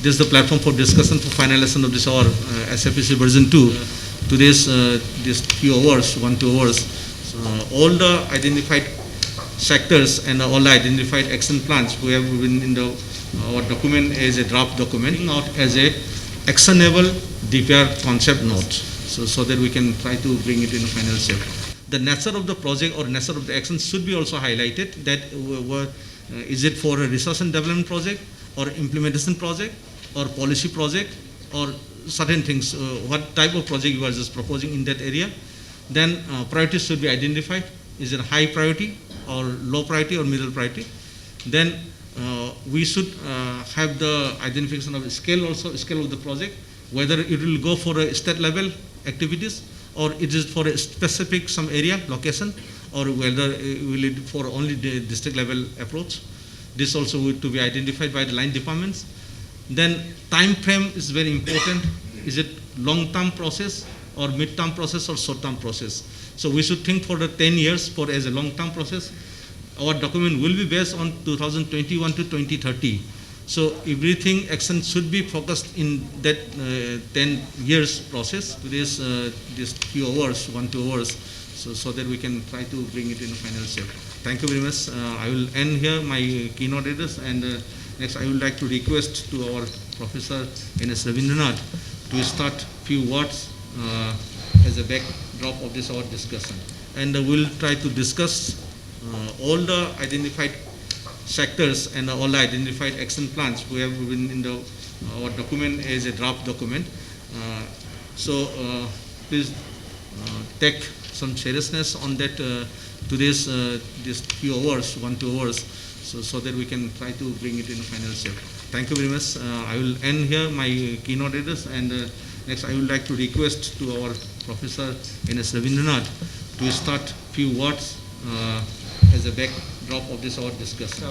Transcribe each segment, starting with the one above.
This is the platform for discussion for finalization of this our SFPC version 2. Today's this few hours, 1-2 hours, all the identified sectors and all the identified action plans we have been in the our document as a draft document, not as a actionable DPR concept note, so that we can try to bring it in a final shape. The nature of the project or nature of the action should be also highlighted, that is it for a research and development project or implementation project or policy project or certain things, what type of project you are just proposing in that area. Then priorities should be identified. Is it high priority or low priority or middle priority? Then we should have the identification of scale also, scale of the project, whether it will go for a state level activities or it is for a specific some area, location, or whether will it for only the district level approach. This also to be identified by the line departments. Then time frame is very important. Is it long-term process or mid-term process or short-term process? So we should think for the 10 years for as a long-term process. Our document will be based on 2021 to 2030. So everything action should be focused in that 10 years process. This few hours, 1-2 hours, so that we can try to bring it in a final shape. Thank you very much. I will end here my keynote address, and next I would like to request to our Professor N.S. Ravindranath to start few words as a backdrop of this our discussion. And we'll try to discuss all the identified sectors and all the identified action plans we have been in the our document as a draft document. Please take some seriousness on that today's this few hours, 1-2 hours, so that we can try to bring it in a final shape. Thank you very much. I will end here my keynote address, and next I would like to request to our Professor N.S. Ravindranath to start few words as a backdrop of this our discussion.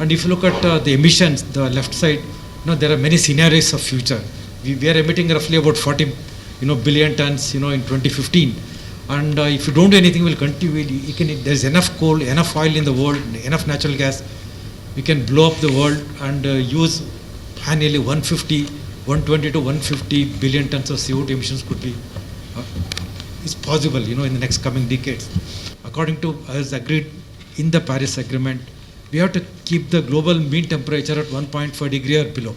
And if you look at the emissions, the left side, there are many scenarios of future. We are emitting roughly about 40 billion tons in 2015. And if you don't do anything, we'll continue. There's enough coal, enough oil in the world, enough natural gas. We can blow up the world and use annually 120 to 150 billion tons of CO2 emissions could be. It's possible, in the next coming decades. According to as agreed in the Paris Agreement, we have to keep the global mean temperature at 1.5 degree or below.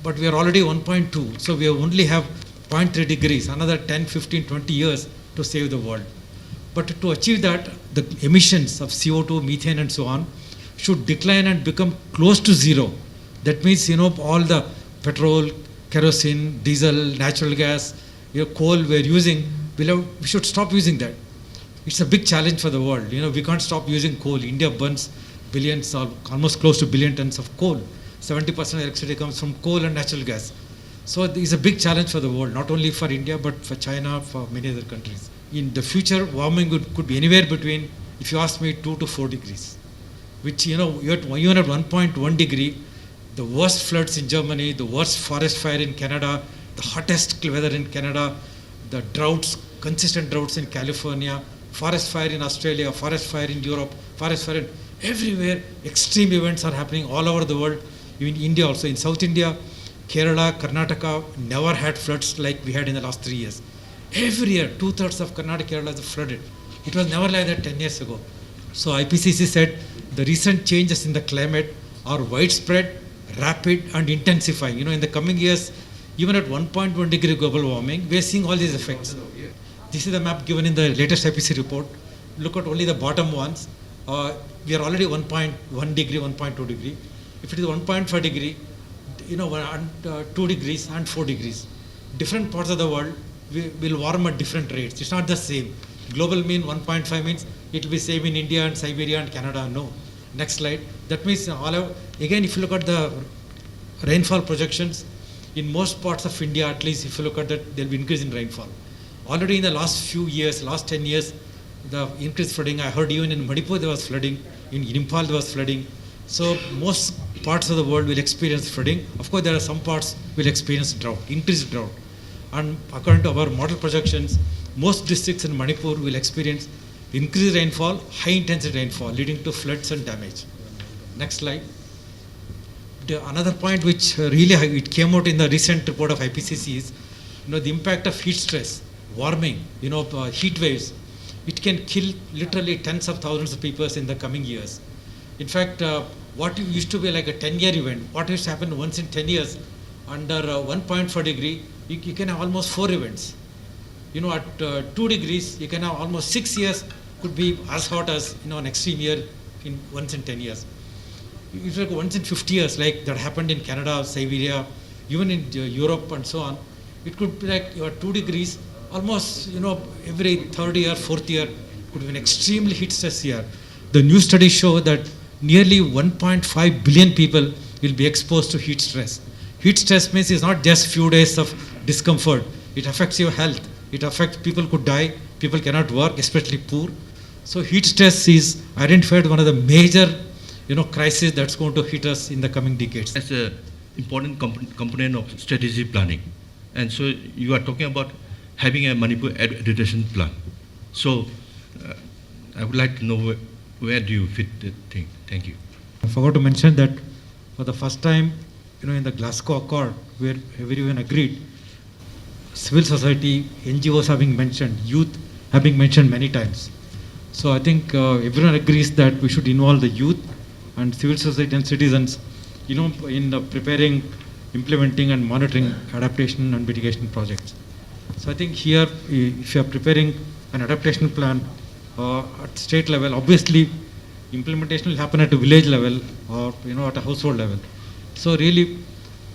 But we are already 1.2, so we only have 0.3 degrees, another 10, 15, 20 years to save the world. But to achieve that, the emissions of CO2, methane and so on should decline and become close to zero. That means, all the petrol, kerosene, diesel, natural gas, coal we're using, we should stop using that. It's a big challenge for the world. We can't stop using coal. India burns billions or almost close to billion tons of coal. 70% of electricity comes from coal and natural gas. So it's a big challenge for the world, not only for India, but for China, for many other countries. In the future, warming could be anywhere between, if you ask me, 2 to 4 degrees, which, even at 1.1 degree, the worst floods in Germany, the worst forest fire in Canada, the hottest weather in Canada, the droughts, consistent droughts in California, forest fire in Australia, forest fire in Europe, forest fire everywhere. Extreme events are happening all over the world, even India also. In South India, Kerala, Karnataka never had floods like we had in the last 3 years. Every year, 2/3 of Karnataka, Kerala is flooded. It was never like that 10 years ago. So IPCC said the recent changes in the climate are widespread, rapid and intensifying. In the coming years, even at 1.1 degree global warming, we are seeing all these effects. This is the map given in the latest IPCC report. Look at only the bottom ones. We are already 1.1 degree, 1.2 degree. If it is 1.5 degree, 2 degrees and 4 degrees. Different parts of the world will warm at different rates. It's not the same. Global mean 1.5 means it will be same in India and Siberia and Canada. No. Next slide. That means again, if you look at the rainfall projections, in most parts of India, at least if you look at that, there will be increase in rainfall. Already in the last few years, last 10 years, the increased flooding. I heard even in Manipur there was flooding, in Impal there was flooding. So most parts of the world will experience flooding. Of course, there are some parts will experience drought, increased drought. And according to our model projections, most districts in Manipur will experience increased rainfall, high intensity rainfall, leading to floods and damage. Next slide. Another point which really it came out in the recent report of IPCC is, the impact of heat stress, warming, heat waves. It can kill literally tens of thousands of people in the coming years. In fact, what used to be like a 10-year event, what has happened once in 10 years, under 1.4 degree, you can have almost 4 events. At 2 degrees, you can have almost 6 years, could be as hot as an extreme year once in 10 years. It's like once in 50 years, like that happened in Canada, Siberia, even in Europe and so on. It could be like you are 2 degrees, almost, every third year, fourth year, could be an extremely heat stress year. The new studies show that nearly 1.5 billion people will be exposed to heat stress. Heat stress means it's not just few days of discomfort. It affects your health. It affects people could die. People cannot work, especially poor. So heat stress is identified one of the major crisis that's going to hit us in the coming decades. As an important component of strategy planning. And so you are talking about having a Manipur adaptation plan. So I would like to know where do you fit the thing? Thank you. I forgot to mention that for the first time, in the Glasgow Accord, where everyone agreed, civil society, NGOs have been mentioned, youth have been mentioned many times. So I think everyone agrees that we should involve the youth and civil society and citizens, in preparing, implementing and monitoring adaptation and mitigation projects. So I think here, if you are preparing an adaptation plan at state level, obviously implementation will happen at a village level or at a household level. So really,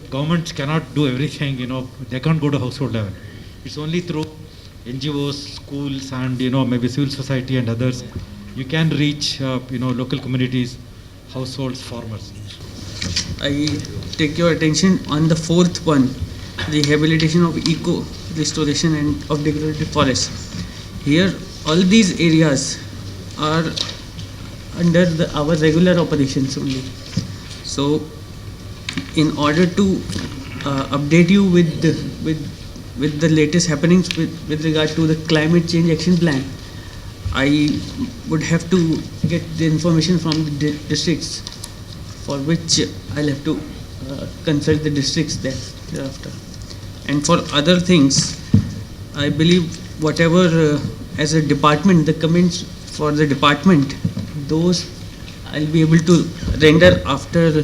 governments cannot do everything. They can't go to household level. It's only through NGOs, schools, and maybe civil society and others you can reach local communities, households, farmers. I take your attention on the fourth one, rehabilitation of eco restoration and of degraded forests. Here, all these areas are under our regular operations only. So, in order to update you with the latest happenings with regard to the climate change action plan, I would have to get the information from the districts, for which I'll have to consult the districts thereafter. And for other things, I believe whatever as a department, the comments for the department, those I'll be able to render after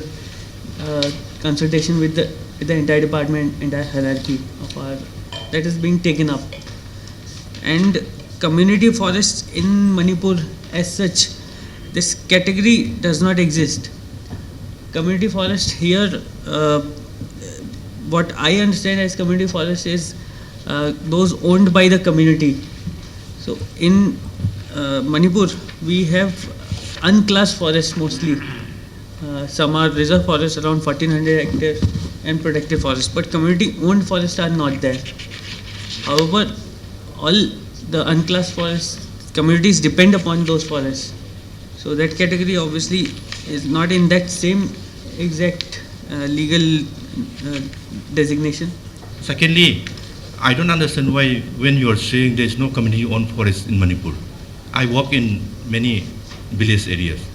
consultation with the entire department, entire hierarchy of our that is being taken up. And community forests in Manipur as such, this category does not exist. Community forest here, what I understand as community forest is those owned by the community. So in Manipur, we have unclassed forests mostly. Some are reserve forests around 1400 hectares and protected forests, but community owned forests are not there. However, all the unclassed forests, communities depend upon those forests. So that category obviously is not in that same exact legal designation. Secondly, I don't understand why when you are saying there is no community-owned forest in Manipur. I work in many village areas.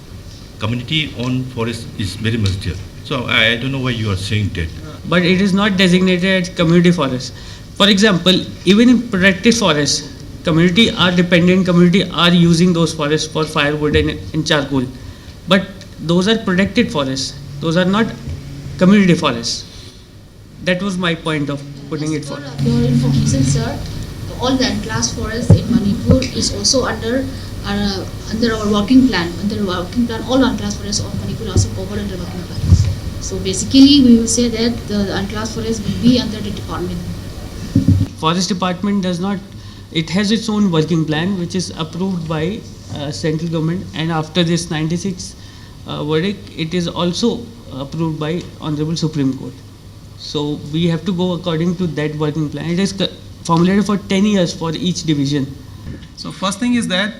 Community-owned forest is very much there. So I don't know why you are saying that. But it is not designated as community forest. For example, even in protected forests, community are dependent, community are using those forests for firewood and charcoal. But those are protected forests. Those are not community forests. That was my point of putting it forward. For your information, sir, all the unclassed forests in Manipur is also under our working plan. Under our working plan, all unclassed forests of Manipur are also covered under working plan. So basically, we will say that the unclassed forests will be under the department. Forest department does not. It has its own working plan, which is approved by central government, and after this 96 verdict, it is also approved by Honorable Supreme Court. So we have to go according to that working plan. It is formulated for 10 years for each division. So first thing is that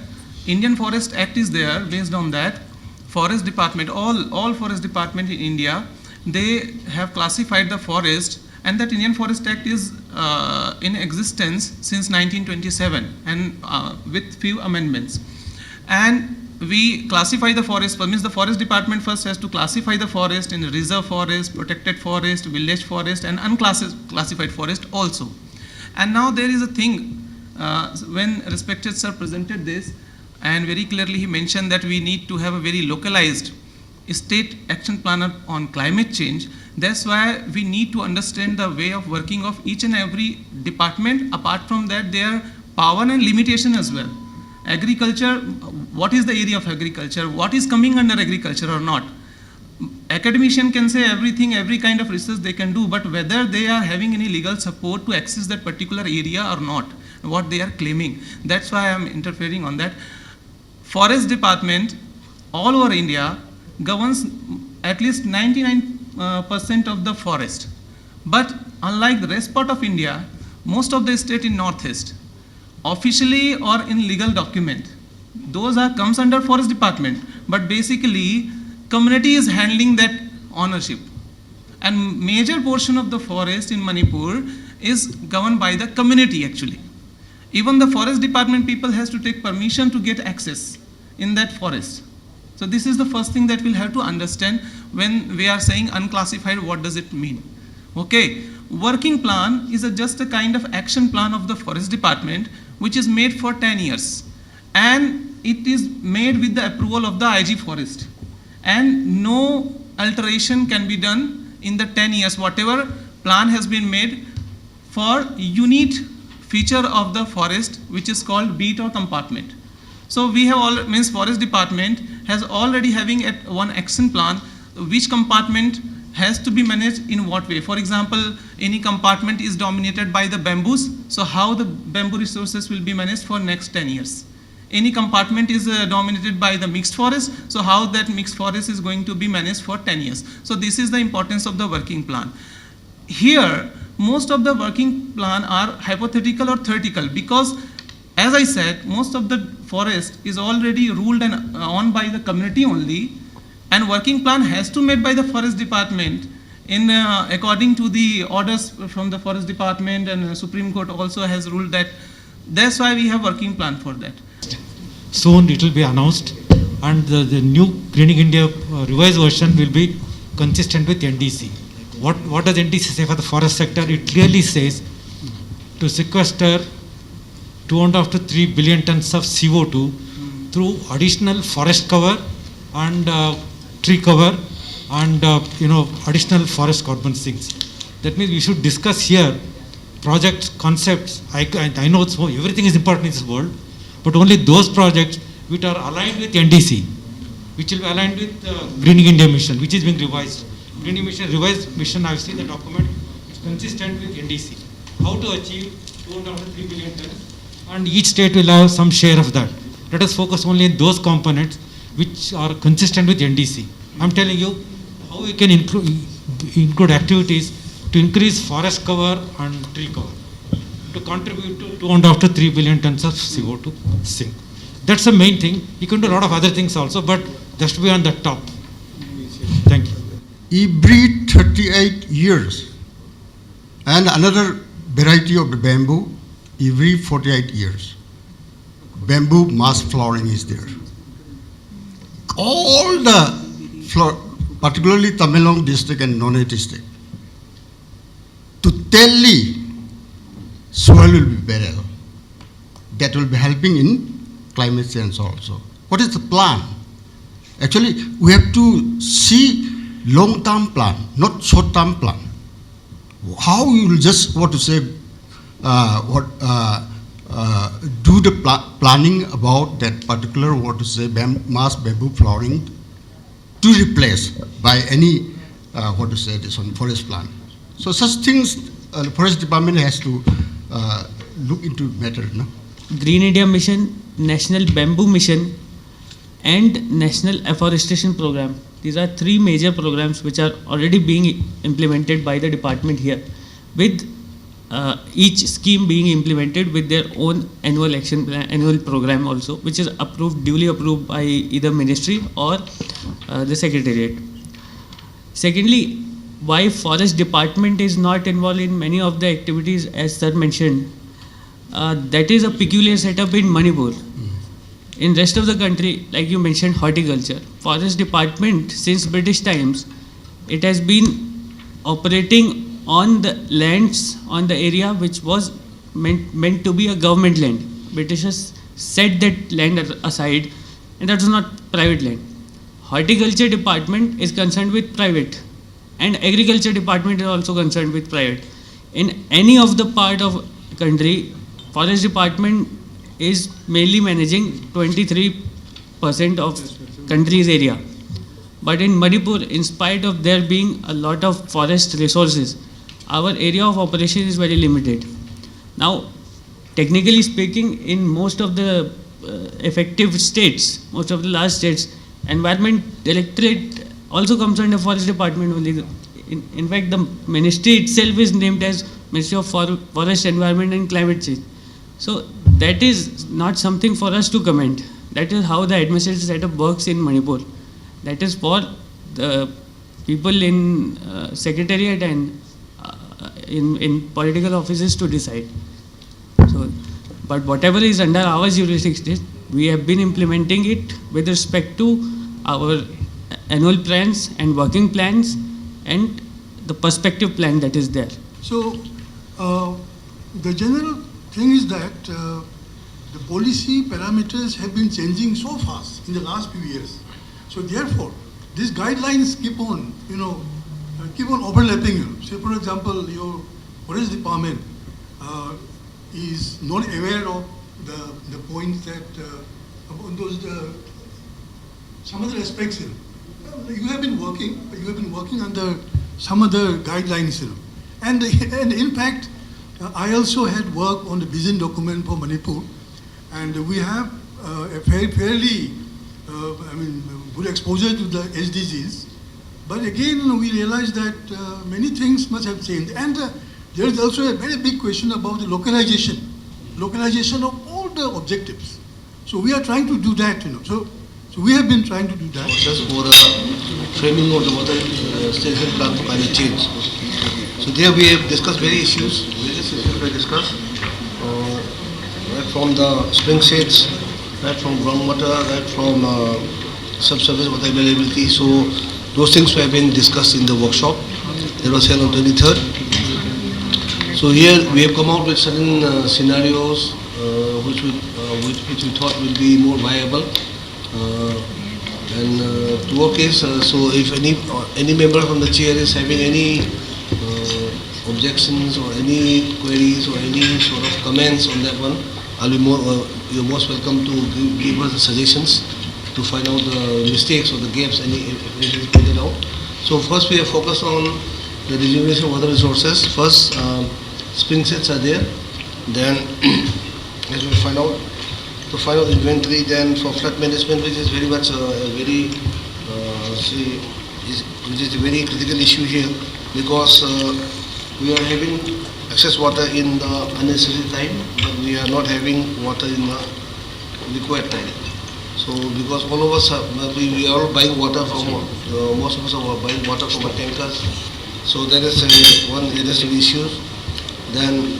Indian Forest Act is there. Based on that, forest department, all forest department in India, they have classified the forest, and that Indian Forest Act is in existence since 1927 and with few amendments. And we classify the forest, means the forest department first has to classify the forest in reserve forest, protected forest, village forest, and unclassified forest also. And now there is a thing, when respected sir presented this, and very clearly he mentioned that we need to have a very localized state action plan on climate change. That's why we need to understand the way of working of each and every department. Apart from that, their power and limitation as well. Agriculture, what is the area of agriculture? What is coming under agriculture or not? Academician can say everything, every kind of research they can do, but whether they are having any legal support to access that particular area or not, what they are claiming. That's why I am interfering on that. Forest department all over India governs at least 99% of the forest. But unlike the rest part of India, most of the state in Northeast, officially or in legal document, those comes under forest department, but basically community is handling that ownership. And major portion of the forest in Manipur is governed by the community actually. Even the forest department people has to take permission to get access in that forest. So this is the first thing that we'll have to understand when we are saying unclassified, what does it mean? Okay, working plan is just a kind of action plan of the forest department which is made for 10 years. And it is made with the approval of the IG Forest. And no alteration can be done in the 10 years, whatever plan has been made for unique feature of the forest, which is called beat or compartment. So we have all, means forest department has already having one action plan, which compartment has to be managed in what way. For example, any compartment is dominated by the bamboos, so how the bamboo resources will be managed for next 10 years. Any compartment is dominated by the mixed forest, so how that mixed forest is going to be managed for 10 years. So this is the importance of the working plan. Here, most of the working plan are hypothetical or theoretical, because as I said, most of the forest is already ruled and owned by the community only, and working plan has to be made by the forest department in according to the orders from the forest department, and Supreme Court also has ruled that. That's why we have working plan for that. Soon it will be announced, and the new Greening India revised version will be consistent with NDC. What does NDC say for the forest sector? It clearly says to sequester 2.5 to 3 billion tons of CO2 through additional forest cover and tree cover and additional forest carbon sinks. That means we should discuss here projects, concepts. I know everything is important in this world, but only those projects which are aligned with NDC, which will be aligned with Greening India mission, which is being revised. Greening mission, revised mission, I've seen the document, it's consistent with NDC. How to achieve 2.5 to 3 billion tons, and each state will have some share of that. Let us focus only on those components which are consistent with NDC. I'm telling you how we can include activities to increase forest cover and tree cover, to contribute to 2.5 to 3 billion tons of CO2 sink. That's the main thing. You can do a lot of other things also, but just to be on the top. Thank you. Every 38 years, and another variety of the bamboo, every 48 years, bamboo mass flowering is there. All the, particularly Tamil Nadu district and Nonate district, totally soil will be better. That will be helping in climate change also. What is the plan? Actually, we have to see long-term plan, not short-term plan. How you will just what to say, do the planning about that particular what to say mass bamboo flowering to replace by any what to say this one forest plan. So such things the forest department has to look into matter. No? Green India Mission, National Bamboo Mission, and National Afforestation Program. These are three major programs which are already being implemented by the department here, with each scheme being implemented with their own annual action plan, annual program also, which is duly approved by either ministry or the secretariat. Secondly, why forest department is not involved in many of the activities, as sir mentioned, that is a peculiar setup in Manipur. In rest of the country, like you mentioned, horticulture, forest department since British times, it has been operating on the lands, on the area which was meant to be a government land. Britishers set that land aside, and that was not private land. Horticulture department is concerned with private, and agriculture department is also concerned with private. In any of the part of country, forest department is mainly managing 23% of country's area. But in Manipur, in spite of there being a lot of forest resources, our area of operation is very limited. Now, technically speaking, in most of the effective states, most of the large states, Environment Directorate also comes under Forest Department only. In fact, the ministry itself is named as Ministry of Forest, Environment and Climate Change. So that is not something for us to comment. That is how the administrative setup works in Manipur. That is for the people in secretariat and in political offices to decide. So, but whatever is under our jurisdiction, we have been implementing it with respect to our annual plans and working plans and the perspective plan that is there. So, the general thing is that the policy parameters have been changing so fast in the last few years. So therefore, these guidelines keep on, keep on overlapping. Say, for example, your forest department is not aware of the points that about those some other aspects. You have been working under some other guidelines. And in fact, I also had worked on the vision document for Manipur, and we have a fairly good exposure to the SDGs. But again, we realized that many things must have changed. And there is also a very big question about the localization of all the objectives. So we are trying to do that, So we have been trying to do that. Just for framing of the water station plan for climate change. So there we have discussed various issues we discussed. Right from the spring shades, right from groundwater, right from subsurface water availability. So those things have been discussed in the workshop that was held on 23rd. So here we have come out with certain scenarios which we thought will be more viable. And to work is, so if any member from the chair is having any objections or any queries or any sort of comments on that one, you're most welcome to give us suggestions to find out the mistakes or the gaps if anything is pointed out. So first we have focused on the rejuvenation of water resources. First, spring sets are there. Then as we find out inventory, then for flood management, which is very much which is a very critical issue here, because we are having excess water in the unnecessary time, but we are not having water in the required time. So because all of us we are all buying water from most of us are buying water from our tankers. So that is one additional issue. Then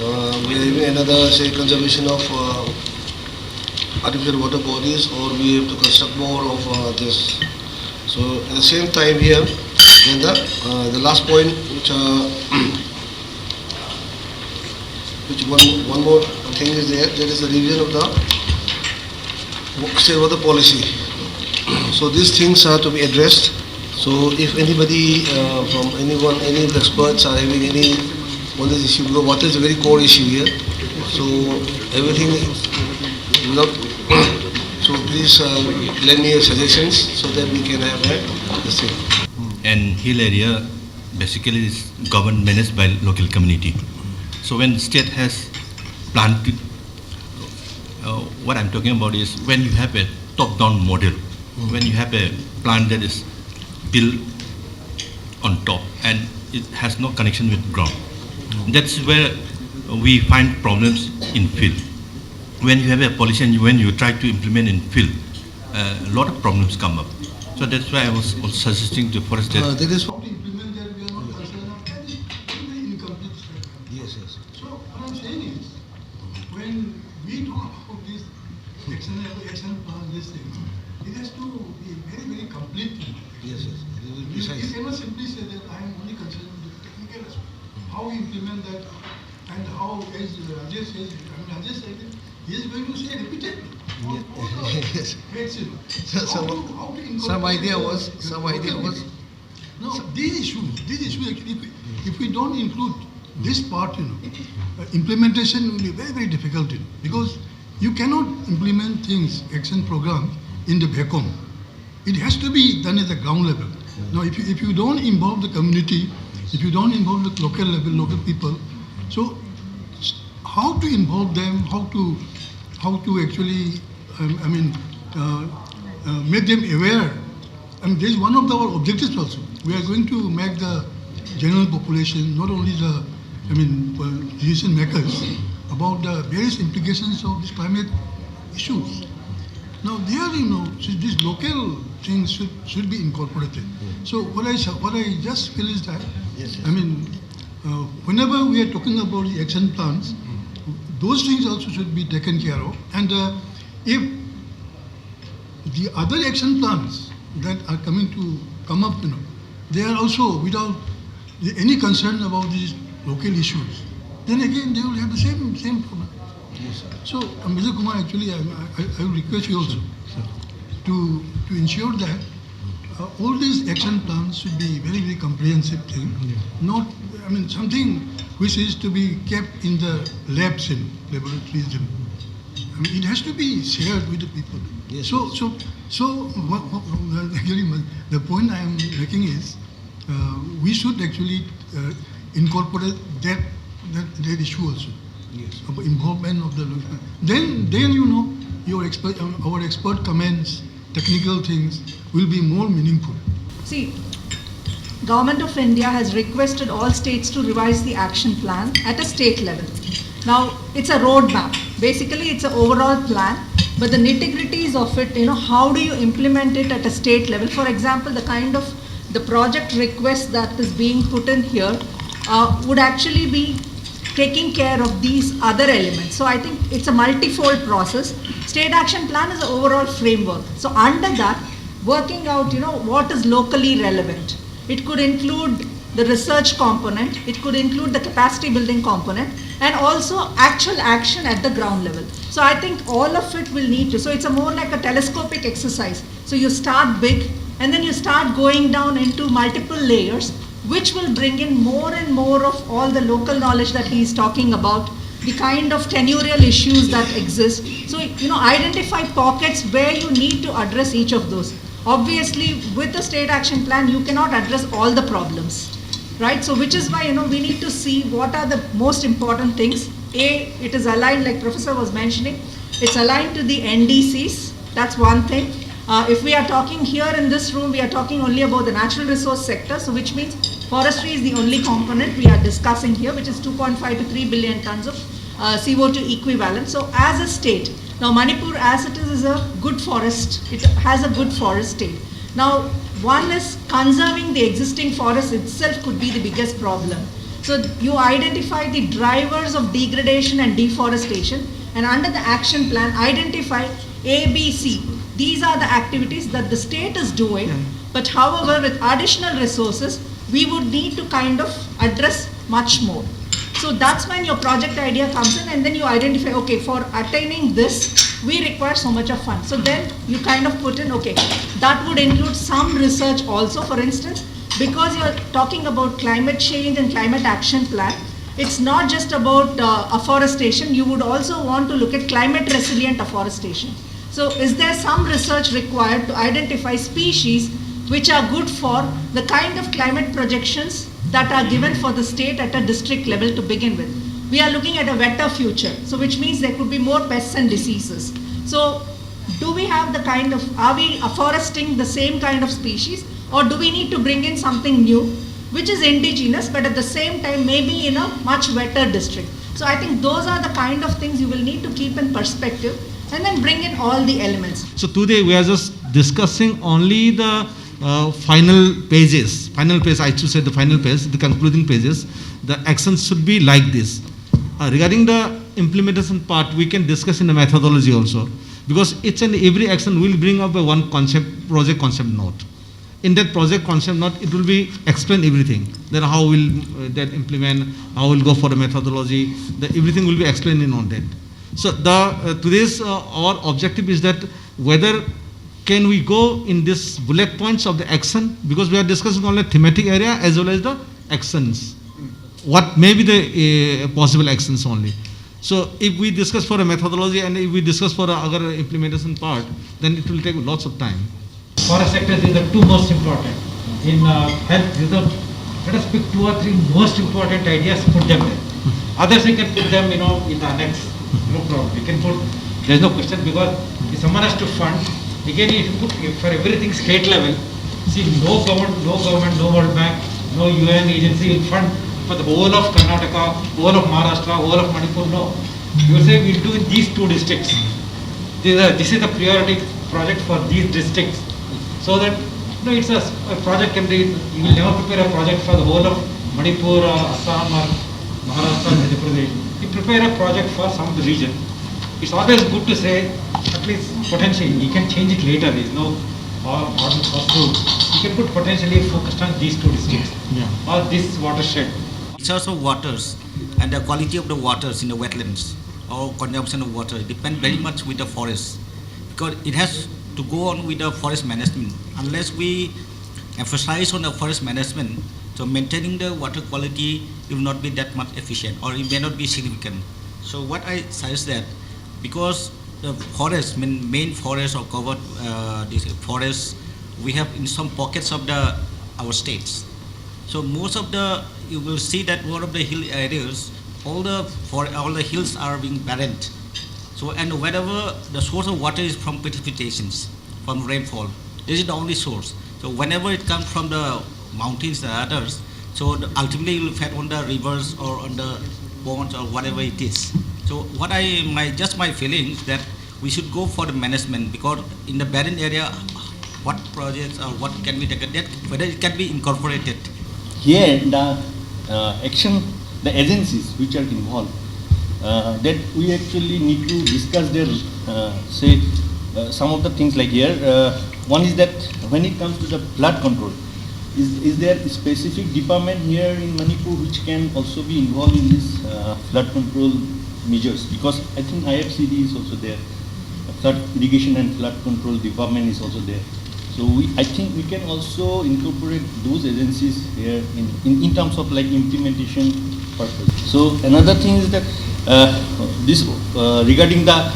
we are having another conservation of artificial water bodies, or we have to construct more of this. So at the same time here, then the last point, which one more thing is there, that is the revision of the state water policy. So these things are to be addressed. So if anybody any of the experts are having any on this issue, because water is a very core issue here. So everything without so please lend me your suggestions so that we can have this thing. And hill area basically is governed, managed by local community. So when state has planted, what I'm talking about is when you have a top-down model, when you have a plant that is built on top and it has no connection with ground. That's where we find problems in field. When you have a policy and when you try to implement in field, a lot of problems come up. So that's why I was also suggesting to forest that There is, To implement that, we are not concerned of that is very incomplete statement. yes, yes. So what I'm saying is, when we talk about this action plan, this thing, it has to be very, very complete. Yes, yes. It will be You precise. cannot simply say that I am only concerned with the technical aspect. How we implement that and how, as Rajesh says, Rajesh said it, he is going to say repeatedly. Yes. So- How to incorporate Some idea the- was, some idea was, No, these issues actually, if we don't include this part, implementation will be very, very difficult, because you cannot implement things, action program in the vacuum. It has to be done at the ground level. Now, if you don't involve the community, if you don't involve the local level, local people, so how to involve them, how to actually, make them aware. And this is one of our objectives also. We are going to make the general population, not only the, decision makers, about the various implications of this climate issues. Now there, so these local things should be incorporated. So what I just feel is that, whenever we are talking about the action plans, those things also should be taken care of. And if the other action plans that are come up, they are also without any concern about these local issues, then again they will have the same problem. yes, sir. So, Mr. Kumar, actually, I will request you also to ensure that all these action plans should be very, very comprehensive thing, not, something which is to be kept in the labs and laboratories. It has to be shared with the people. Yes, Actually, the point I am making is, we should actually incorporate that issue also. Yes. Of involvement of the local. Then our expert comments, technical things will be more meaningful. See, Government of India has requested all states to revise the action plan at a state level. Now, it's a roadmap. Basically, it's an overall plan, but the nitty-gritties of it, how do you implement it at a state level? For example, the project request that is being put in here would actually be taking care of these other elements. So I think it's a multifold process. State action plan is an overall framework. So under that, working out, what is locally relevant. It could include the research component, it could include the capacity building component, and also actual action at the ground level. So I think all of it will need to, so it's a more like a telescopic exercise. So you start big, and then you start going down into multiple layers, which will bring in more and more of all the local knowledge that he is talking about, the kind of tenurial issues that exist. So, identify pockets where you need to address each of those. Obviously, with the state action plan, you cannot address all the problems, right? So, which is why, we need to see what are the most important things. A, it is aligned, like Professor was mentioning, it's aligned to the NDCs, that's one thing. If we are talking here in this room, we are talking only about the natural resource sector, so which means forestry is the only component we are discussing here, which is 2.5 to 3 billion tons of CO2 equivalent. So as a state, now Manipur as it is a good forest, it has a good forest state. Now one is conserving the existing forest itself could be the biggest problem. So you identify the drivers of degradation and deforestation, and under the action plan identify A, B, C. These are the activities that the state is doing, but however with additional resources, we would need to kind of address much more. So that's when your project idea comes in, and then you identify, okay, for attaining this, we require so much of funds. So then you kind of put in, okay, that would include some research also. For instance, because you're talking about climate change and climate action plan, it's not just about afforestation, you would also want to look at climate resilient afforestation. So is there some research required to identify species which are good for the kind of climate projections that are given for the state at a district level to begin with? We are looking at a wetter future, so which means there could be more pests and diseases. So do we have the are we afforesting the same kind of species, or do we need to bring in something new? which is indigenous, but at the same time maybe in a much wetter district. So I think those are the kind of things you will need to keep in perspective and then bring in all the elements. So today we are just discussing only the final page, I should say the final page, the concluding pages. The actions should be like this. Regarding the implementation part, we can discuss in the methodology also, because each and every action will bring up a one concept, project concept note. In that project concept note, it will be explain everything. Then how will that implement, how will go for the methodology, everything will be explained in on that. So today's our objective is that whether can we go in this bullet points of the action, because we are discussing only thematic area as well as the actions. What may be the possible actions only. So if we discuss for a methodology and if we discuss for other implementation part, then it will take lots of time. Forest sectors is the two most important. In health, let us pick 2 or 3 most important ideas, put them there. Others we can put them, in the annex. No problem. We can put, there is no question, because if someone has to fund, again if you put for everything state level, see no government, no World Bank, no UN agency will fund for the whole of Karnataka, whole of Maharashtra, whole of Manipur, no. You say we'll do in these 2 districts. This is the priority project for these districts. So that, it's a project can be, you will never prepare a project for the whole of Manipur or Assam or Maharashtra, Madhya Pradesh. You prepare a project for some region. It's always good to say, at least potentially, you can change it later. There is no modern cost to. You can put potentially focused on these 2 districts or this watershed. Resource of waters and the quality of the waters in the wetlands or consumption of water depend very much with the forest, because it has to go on with the forest management. Unless we emphasize on the forest management, so maintaining the water quality will not be that much efficient, or it may not be significant. So what I suggest that, because the forest, main forest or covered these forests, we have in some pockets of our states. So most of you will see that one of the hill areas, all the hills are being barren. So, and wherever the source of water is from precipitations, from rainfall, this is the only source. So whenever it comes from the mountains and others, so ultimately it will fed on the rivers or on the ponds or whatever it is. So what my feeling is that we should go for the management, because in the barren area, what projects or what can be taken, whether it can be incorporated. Here the action, the agencies which are involved, that we actually need to discuss their, some of the things like here. One is that when it comes to the flood control, is there a specific department here in Manipur which can also be involved in this flood control measures? Because I think IFCD is also there, flood irrigation and flood control department is also there. So I think we can also incorporate those agencies here in terms of like implementation purpose. So another thing is that regarding that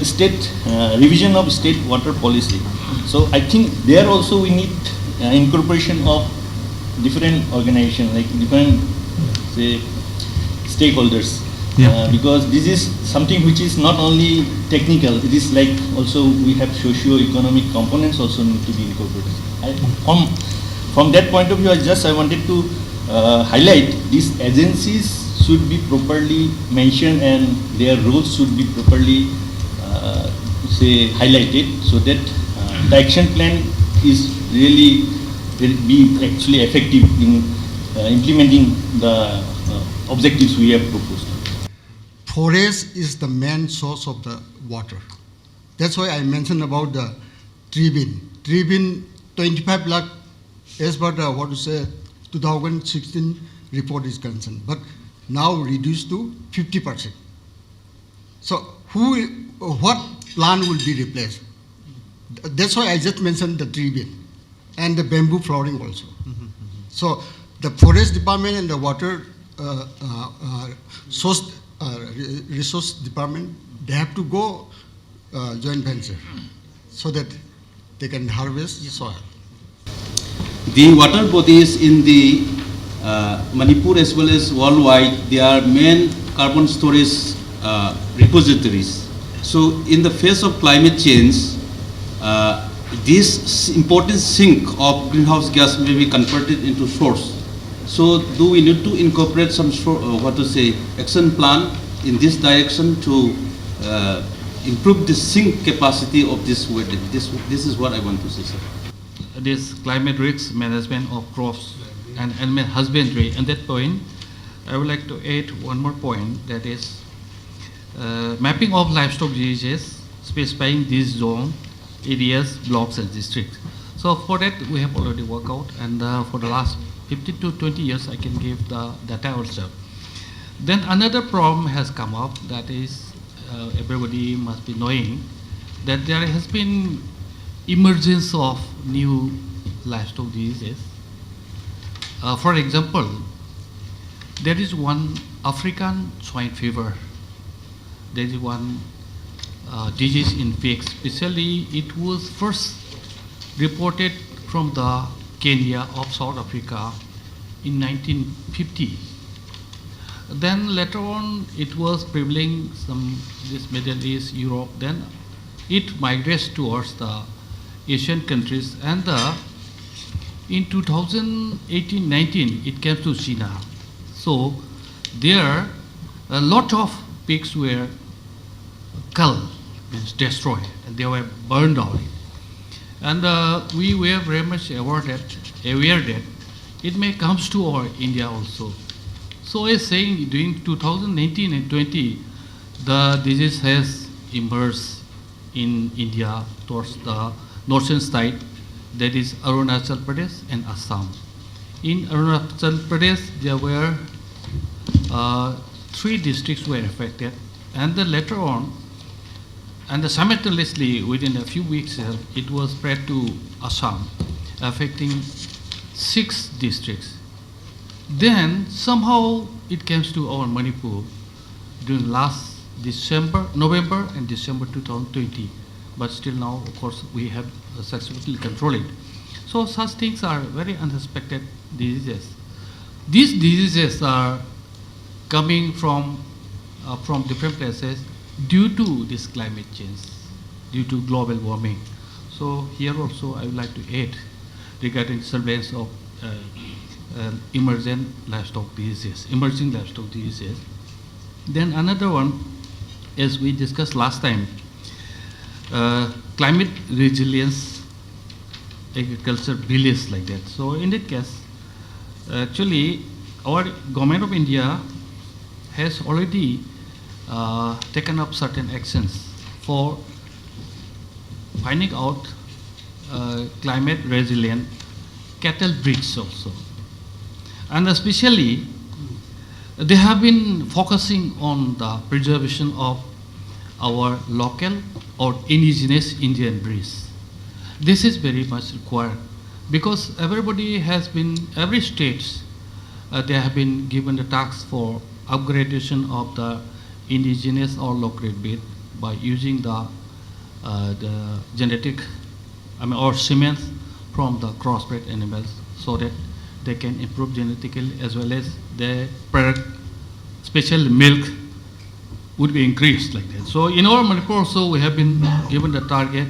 state revision of state water policy. So I think there also we need incorporation of different organizations, like different stakeholders. Because this is something which is not only technical, it is like also we have socio-economic components also need to be incorporated. From that point of view, I wanted to highlight these agencies should be properly mentioned and their roles should be properly highlighted, so that the action plan is really be actually effective in implementing the objectives we have proposed. Forest is the main source of the water. That's why I mentioned about the tree bin. Tree bin, 25 lakh, as per the 2016 report is concerned, but now reduced to 50%. So what plant will be replaced? That's why I just mentioned the tree bin and the bamboo flooring also. So the forest department and the water resource department, they have to go joint venture so that they can harvest soil. The water bodies in the Manipur as well as worldwide, they are main carbon storage repositories. So in the face of climate change, this important sink of greenhouse gas may be converted into source. So do we need to incorporate some action plan in this direction to improve the sink capacity of this wetland? This is what I want to say, sir. This climate risk management of crops and animal husbandry. And that point, I would like to add one more point, that is mapping of livestock diseases, specifying these zone, areas, blocks and districts. So for that we have already worked out, and for the last 15 to 20 years I can give the data also. Then another problem has come up, that is everybody must be knowing that there has been emergence of new livestock diseases. For example, there is one African swine fever. There is one disease in pigs. Especially, it was first reported from the Kenya of South Africa in 1950. Then later on, it was prevailing this Middle East, Europe. Then it migrates towards the Asian countries, and in 2018-19 it came to China. So there a lot of pigs were killed, means destroyed, and they were burned out. And we were very much aware that it may come to our India also. So I saying during 2019 and 20, the disease has emerged in India towards the northern side, that is Arunachal Pradesh and Assam. In Arunachal Pradesh, there were 3 districts were affected, and then later on, and simultaneously within a few weeks, it was spread to Assam, affecting 6 districts. Then somehow it came to our Manipur during last November and December 2020. But still now, of course, we have successfully controlled it. So such things are very unexpected diseases. These diseases are coming from different places due to this climate change, due to global warming. So here also I would like to add regarding surveillance of emerging livestock diseases. Then another one, as we discussed last time, climate resilience agriculture village, like that. So in that case, actually our government of India has already taken up certain actions for finding out climate resilient cattle breeds also. And especially they have been focusing on the preservation of our local or indigenous Indian breeds. This is very much required because every states they have been given the task for upgradation of the indigenous or local breed by using the genetic, or semen from the crossbred animals, so that they can improve genetically as well as their product, especially milk, would be increased like that. So in our Manipur also we have been given the target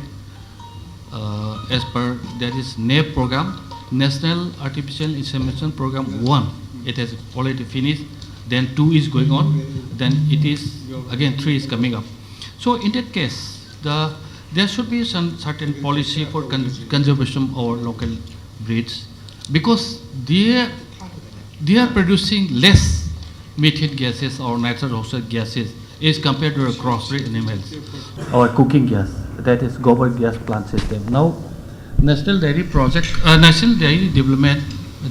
as per that is NAP program, National Artificial Insemination Program 1. It has already finished, then 2 is going on, then it is again 3 is coming up. So in that case, there should be some certain policy for conservation of our local breeds, because they are producing less methane gases or nitrous oxide gases as compared to the crossbred animals. Our cooking gas, that is gobar gas plant system. Now, National Dairy Project, National Dairy Development,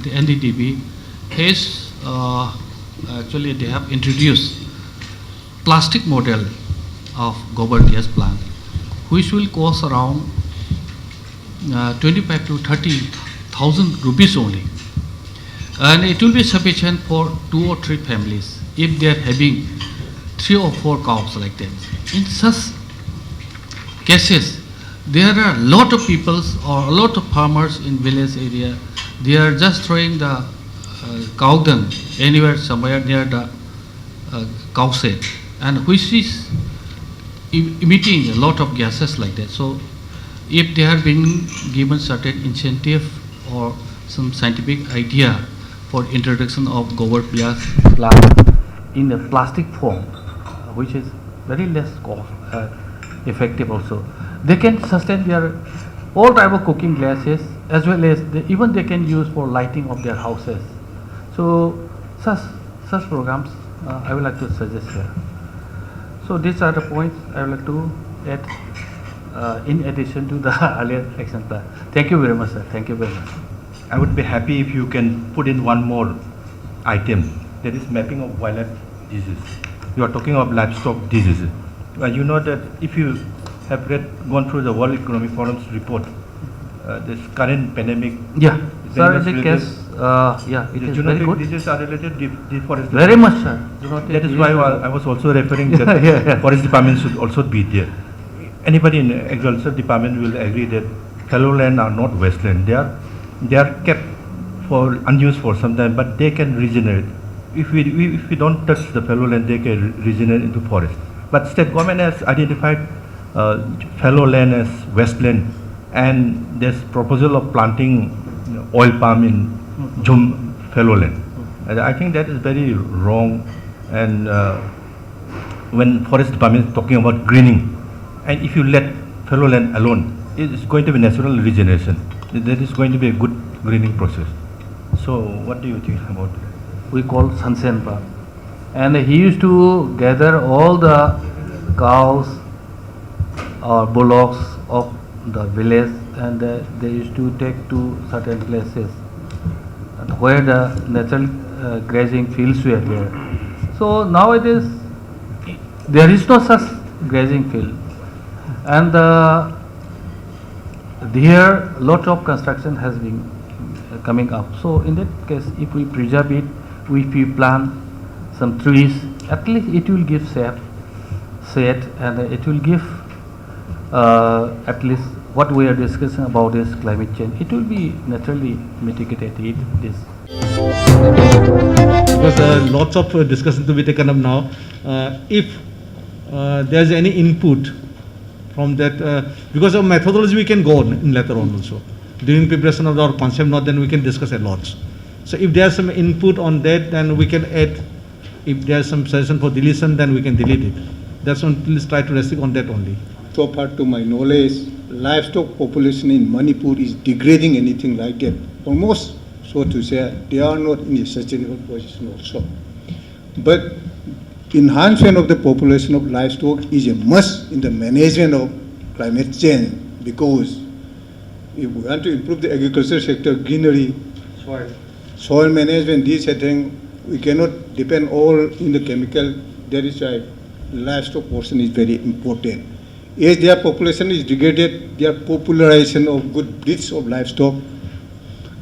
the NDDB, has actually they have introduced plastic model of gobar gas plant, which will cost around 25 to 30,000 rupees only, and it will be sufficient for 2 or 3 families if they are having 3 or 4 cows like that. In such cases, there are a lot of people or a lot of farmers in village area. They are just throwing the cow dung anywhere, somewhere near the cow shed, and which is emitting a lot of gases like that. So if they have been given certain incentive or some scientific idea for introduction of gobar plant in a plastic form, which is very less cost effective also, they can sustain their all type of cooking gases, as well as even they can use for lighting of their houses. So such programs I would like to suggest here. So these are the points I would like to add in addition to the earlier action plan. Thank you very much, sir. Thank you very much. I would be happy if you can put in one more item, that is mapping of wildlife diseases. You are talking of livestock diseases. You know that if you have gone through the World Economic Forum's report, this current pandemic. Yeah, is sir, very the much case, yeah, it is very good. Diseases are related to deforestation. Very much, sir. That is why I was also referring that forest department should also be there. Anybody in agriculture department will agree that fallow land are not wasteland. They are kept for unused for some time, but they can regenerate. If we don't touch the fallow land, they can regenerate into forest. But state government has identified fallow land as wasteland, and there's proposal of planting oil palm in Jhum fallow land. And I think that is very wrong. And when forest department is talking about greening, and if you let fallow land alone, it's going to be natural regeneration. There is going to be a good greening process. So what do you think about it? We call Sansenpa, and he used to gather all the cows or bullocks of the village, and they used to take to certain places where the natural grazing fields were there. So nowadays there is no such grazing field, and here lot of construction has been coming up. So in that case, if we preserve it, if we plant some trees, at least it will give shade, and it will give at least what we are discussing about is climate change. It will be naturally mitigated. Because lots of discussion to be taken up now. If there is any input from that, because of methodology we can go on in later on also. During preparation of our concept note, then we can discuss a lot. So if there is some input on that, then we can add. If there is some suggestion for deletion, then we can delete it. That's one. Please try to restrict on that only. So far, to my knowledge, livestock population in Manipur is degrading anything like that. Almost, so to say, they are not in a sustainable position also. But enhancement of the population of livestock is a must in the management of climate change, because if we want to improve the agriculture sector, greenery, soil management, these things, we cannot depend all in the chemical. That is why livestock portion is very important. As their population is degraded, their popularization of good breeds of livestock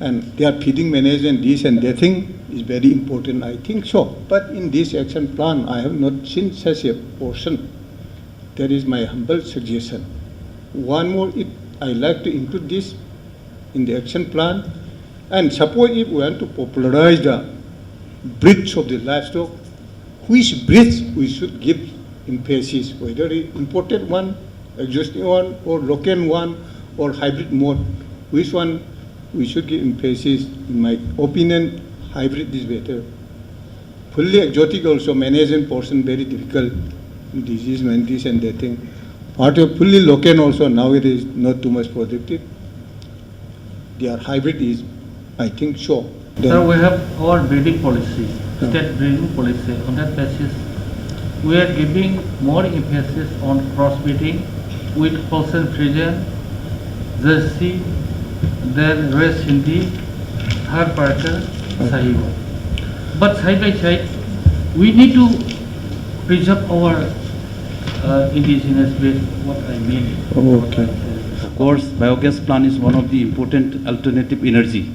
and their feeding management, this and that thing is very important, I think so. But in this action plan, I have not seen such a portion. That is my humble suggestion. One more, I like to include this in the action plan. And suppose if we want to popularize the breeds of the livestock, which breeds we should give emphasis, whether imported one, existing one, or local one, or hybrid mode, which one we should give emphasis. In my opinion, hybrid is better. Fully exotic also, management portion very difficult, disease, this and that thing. Part of fully local also nowadays not too much productive. Their hybrid is, I think, so. Sir, we have our breeding policy, state breeding policy. On that basis, we are giving more emphasis on crossbreeding with Holstein Friesian, Jersey, then West Hindi, Thar Parker, Sahiwal. But side by side, we need to preserve our indigenous breed, what I mean. Okay. Of course, biogas plant is one of the important alternative energy.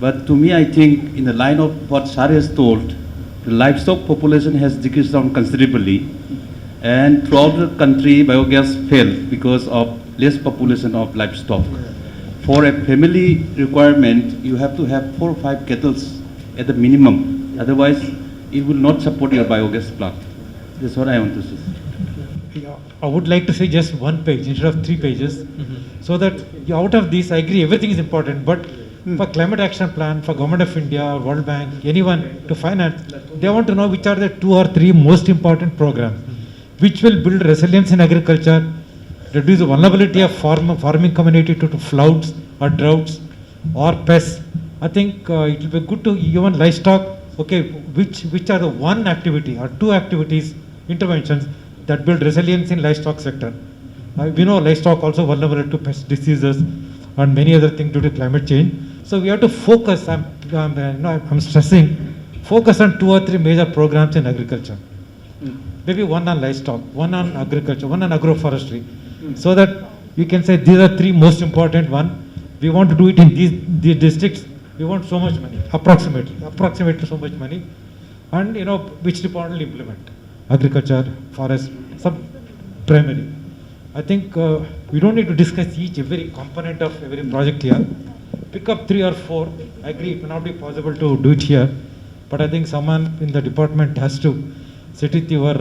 But to me, I think in the line of what Sir has told, the livestock population has decreased down considerably, and throughout the country, biogas failed because of less population of livestock. For a family requirement, you have to have 4 or 5 cattle at the minimum. Otherwise, it will not support your biogas plant. That's what I want to say. Yeah. I would like to say just one page instead of 3 pages, so that out of this, I agree everything is important, but for climate action plan, for Government of India, World Bank, anyone to finance, they want to know which are the 2 or 3 most important programs, which will build resilience in agriculture, reduce the vulnerability of farming community to floods or droughts or pests. I think it will be good to even livestock. Okay, which are the one activity or 2 activities, interventions that build resilience in livestock sector. We know livestock also vulnerable to pest diseases and many other things due to climate change. So we have to focus. I'm stressing, focus on 2 or 3 major programs in agriculture. Maybe one on livestock, one on agriculture, one on agroforestry, so that we can say these are 3 most important one. We want to do it in these districts. We want so much money, approximately so much money, and which department will implement? Agriculture, forest, some primary. I think we don't need to discuss every component of every project here. Pick up 3 or 4. I agree it may not be possible to do it here, but I think someone in the department has to sit with your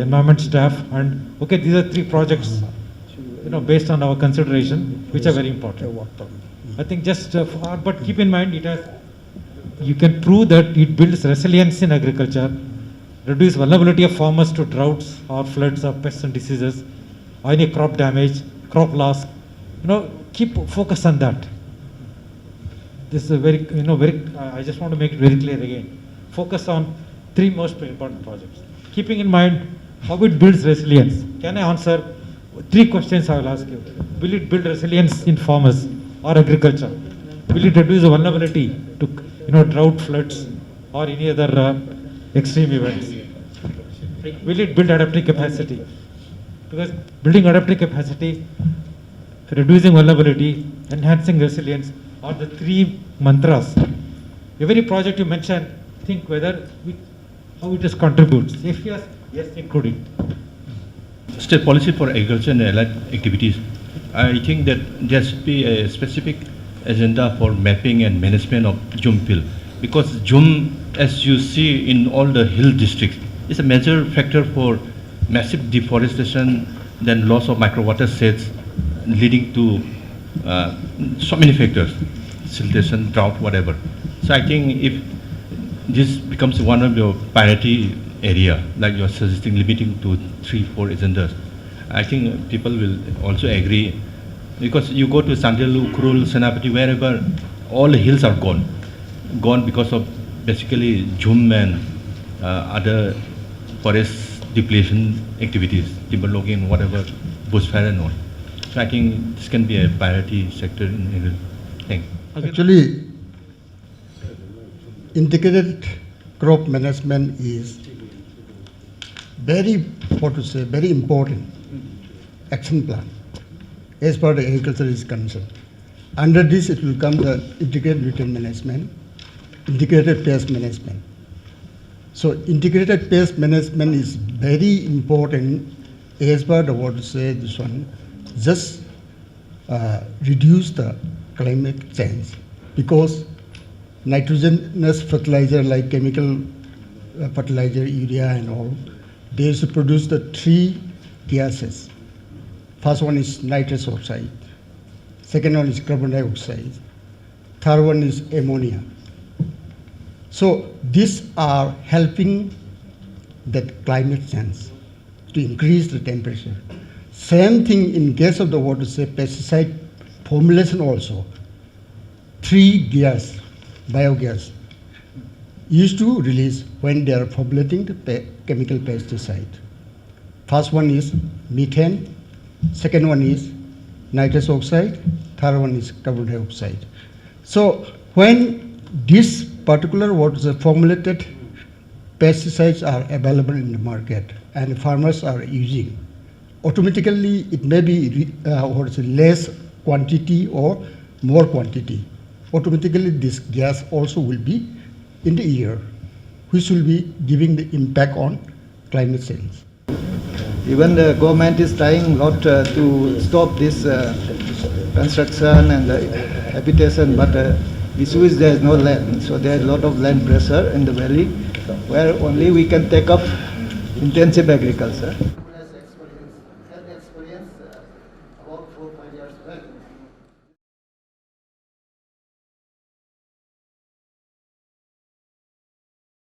environment staff and okay, these are 3 projects, based on our consideration, which are very important. I think but keep in mind you can prove that it builds resilience in agriculture, reduce vulnerability of farmers to droughts or floods or pests and diseases, or any crop damage, crop loss. Keep focus on that. This is a very, I just want to make it very clear again. Focus on 3 most important projects. Keeping in mind how it builds resilience. Can I answer 3 questions I will ask you? Will it build resilience in farmers or agriculture? Will it reduce the vulnerability to drought, floods, or any other extreme events? Will it build adaptive capacity? Because building adaptive capacity, reducing vulnerability, enhancing resilience are the 3 mantras. Every project you mention, think how it contributes. If yes, include it. State policy for agriculture and allied activities. I think that there should be a specific agenda for mapping and management of Jhum field, because Jhum, as you see in all the hill districts, is a major factor for massive deforestation, then loss of microwater sets, leading to so many factors, siltation, drought, whatever. So I think if this becomes one of your priority area, like you're suggesting limiting to 3-4 agendas, I think people will also agree, because you go to Sandelu, Ukrul, Senapati, wherever, all the hills are gone because of basically Jhum and other forest depletion activities, timber logging, whatever, bushfire and all. So I think this can be a priority sector in agriculture. Thank you. Actually, integrated crop management is very important action plan as far as agriculture is concerned. Under this, it will come the integrated nutrient management, integrated pest management. So integrated pest management is very important as far as this one, just reduce the climate change, because nitrogenous fertilizer like chemical fertilizer, urea and all, they used to produce the 3 gases. First one is nitrous oxide, second one is carbon dioxide, third one is ammonia. So these are helping that climate change to increase the temperature. Same thing in case of the pesticide formulation also. 3 gas, biogas, used to release when they are formulating the chemical pesticide. First one is methane, second one is nitrous oxide, third one is carbon dioxide. So when this particular formulated pesticides are available in the market and farmers are using, automatically it may be less quantity or more quantity. Automatically this gas also will be in the air, which will be giving the impact on climate change. Even the government is trying a lot to stop this construction and habitation, but issue is there is no land, so there is a lot of land pressure in the valley, where only we can take up intensive agriculture.